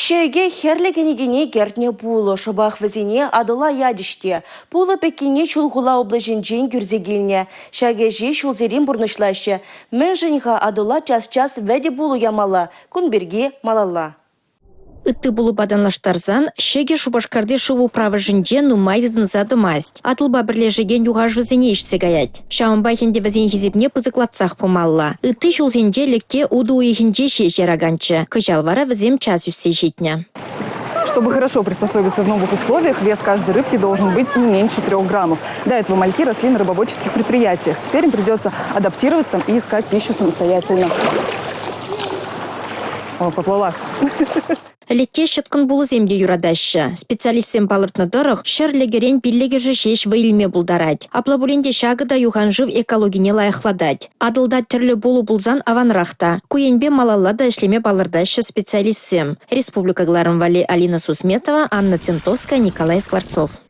Шеге херлегенегене гертне пулы, шабах візіне адыла ядіште. Пулы пекене чулғыла облажынжен күрзегеліне. Шаге же шулзерин бұрнышлашы. Мен жынға адыла час-час вәде пулы ямала. Күнберге малала. Ытты булу баданлаштарзан, шеге шубашкарды шыву правы жинже нумайдызын задымасть. Атылба бірлежеген юғаш візіне ішсе гаять. Шамынбай хенде візен хизепне пызыклатсақ помалла. Ытты шулзенже лекке уду уехенже шешер аганчы. Кыжалвара візем час үссе житня. Чтобы хорошо приспособиться в новых условиях, вес каждой рыбки должен быть не меньше 3 граммов. До этого мальки росли на рыбоводческих предприятиях. Теперь им придется адаптироваться и искать пищу самостоятельно. О, поплыла. Лекке шыткын булы земге юрадашы. Специалистсен балыртны дырық, шырлегерен биллегежі шеш вейлме булдарать. Аплабуленде шагыда юхан жив экологине лайықладать. Адылда түрлі булу булзан аванрахта. Куенбе малаллада ішлеме балырдашы специалистсем. Республика Гларым Вали Алина Сусметова, Анна Центовская, Николай Скворцов.